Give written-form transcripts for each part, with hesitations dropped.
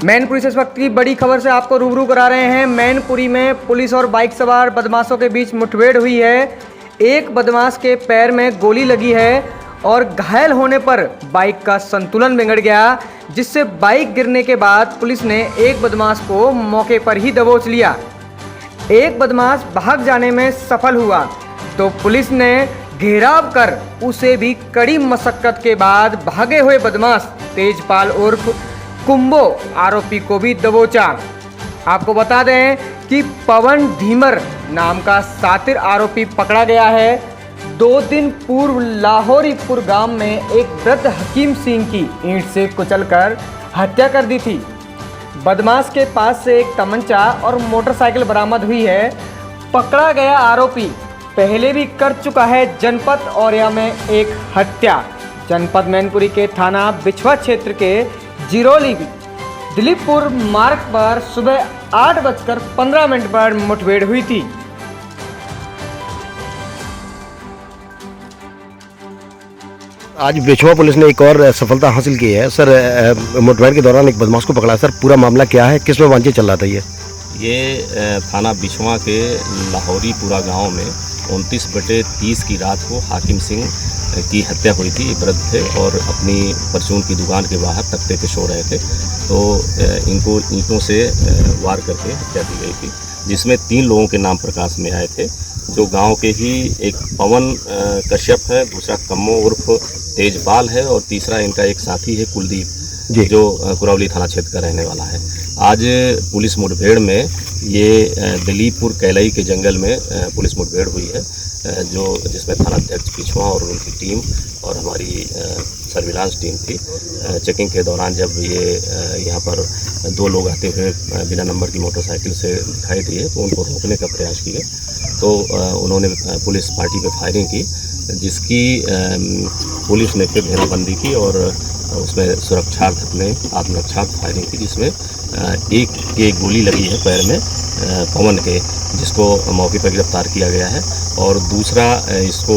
मैनपुरी से इस वक्त की बड़ी खबर से आपको रूबरू करा रहे हैं। मैनपुरी में पुलिस और बाइक सवार बदमाशों के बीच मुठभेड़ हुई है। एक बदमाश के पैर में गोली लगी है और घायल होने पर बाइक का संतुलन बिगड़ गया, जिससे बाइक गिरने के बाद पुलिस ने एक बदमाश को मौके पर ही दबोच लिया। एक बदमाश भाग जाने में सफल हुआ तो पुलिस ने घेराव कर उसे भी कड़ी मशक्कत के बाद भागे हुए बदमाश तेजपाल उर्फ कुंबो आरोपी को भी दबोचा। आपको बता दें कि पवन धीमर नाम का सातिर आरोपी पकड़ा गया है। 2 दिन पूर्व लाहौरीपुर गांव में एक वृद्ध हकीम सिंह की ईंट से कुचलकर हत्या कर दी थी। बदमाश के पास से एक तमंचा और मोटरसाइकिल बरामद हुई है। पकड़ा गया आरोपी पहले भी कर चुका है जनपद औरैया में एक हत्या। जनपद मैनपुरी के थाना बिछवा क्षेत्र के जिरोली दिलीपपुर मार्ग पर सुबह 8:15 पर मुठभेड़ हुई थी। आज बिछवा पुलिस ने एक और सफलता हासिल की है सर। मुठभेड़ के दौरान एक बदमाश को पकड़ा सर। पूरा मामला क्या है, किस में वांछित चल रहा था ये थाना बिछवा के लाहौरीपुरा गांव में 29/30 की रात को हाकिम सिंह की हत्या हुई थी। वृद्ध थे और अपनी परचून की दुकान के बाहर तख्ते पे सो रहे थे, तो इनको ईंटों से वार करके हत्या की गई थी, जिसमें 3 लोगों के नाम प्रकाश में आए थे, जो गांव के ही एक पवन कश्यप है, दूसरा कम्मो उर्फ तेजपाल है और तीसरा इनका एक साथी है कुलदीप, जो कुरावली थाना क्षेत्र का रहने वाला है। आज पुलिस मुठभेड़ में ये दिलीपपुर कैलई के जंगल में पुलिस मुठभेड़ हुई है, जिसमें थानाध्यक्ष बिछवा और उनकी टीम और हमारी सर्विलांस टीम थी। चेकिंग के दौरान जब ये यहाँ पर 2 लोग आते हुए बिना नंबर की मोटरसाइकिल से दिखाई दिए तो उनको रोकने का प्रयास किए, तो उन्होंने पुलिस पार्टी पे फायरिंग की, जिसकी पुलिस ने फिर घेराबंदी की और उसमें सुरक्षार्थ ने आत्मरक्षा फायरिंग की, जिसमें एक के गोली लगी है पैर में पवन के, जिसको मौके पर गिरफ्तार किया गया है, और दूसरा इसको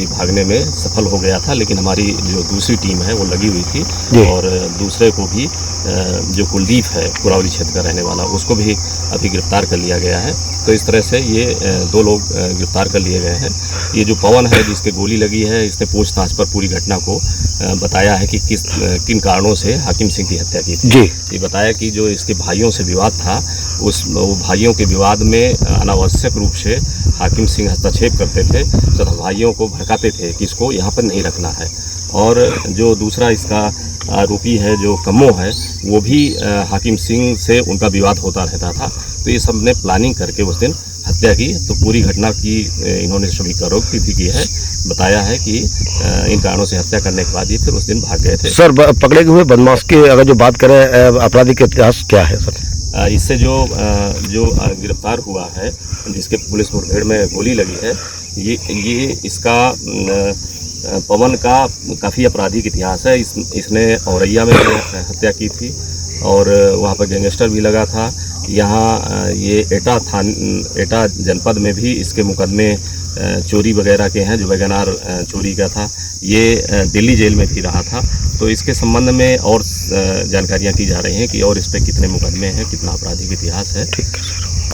भागने में सफल हो गया था, लेकिन हमारी जो दूसरी टीम है वो लगी हुई थी और दूसरे को भी जो कुलदीप है कुरावली क्षेत्र का रहने वाला, उसको भी अभी गिरफ्तार कर लिया गया है। तो इस तरह से ये 2 लोग गिरफ्तार कर लिए गए हैं। ये जो पवन है जिसके गोली लगी है, इसने पूछताछ पर पूरी घटना को बताया है कि किन कारणों से हाकिम सिंह की हत्या की थी। ये बताया कि जो इसके भाइयों से विवाद था, वो भाइयों के विवाद में अनावश्यक रूप से हाकिम सिंह हस्तक्षेप करते थे तथा भाइयों को भड़काते थे कि इसको यहाँ पर नहीं रखना है। और जो दूसरा इसका आरोपी है जो कम्मो है, वो भी हाकिम सिंह से उनका विवाद होता रहता था, तो ये सब ने प्लानिंग करके उस दिन हत्या की। तो पूरी घटना की इन्होंने सभी आरोप भी की है, बताया है कि इन कारणों से हत्या करने के बाद ये फिर उस दिन भाग गए थे। सर, पकड़े हुए बदमाश की अगर जो बात करें, आपराधिक इतिहास क्या है सर? इससे जो गिरफ्तार हुआ है, जिसके पुलिस मुठभेड़ में गोली लगी है, ये इसका पवन का काफ़ी आपराधिक इतिहास है। इसने औरैया में हत्या की थी और वहाँ पर गैंगस्टर भी लगा था। यहाँ ये एटा जनपद में भी इसके मुकदमे चोरी वगैरह के हैं, जो वैगनार चोरी का था, ये दिल्ली जेल में भी रहा था। तो इसके संबंध में और जानकारियाँ की जा रही हैं कि और इस पर कितने मुकदमे हैं, कितना आपराधिक इतिहास है।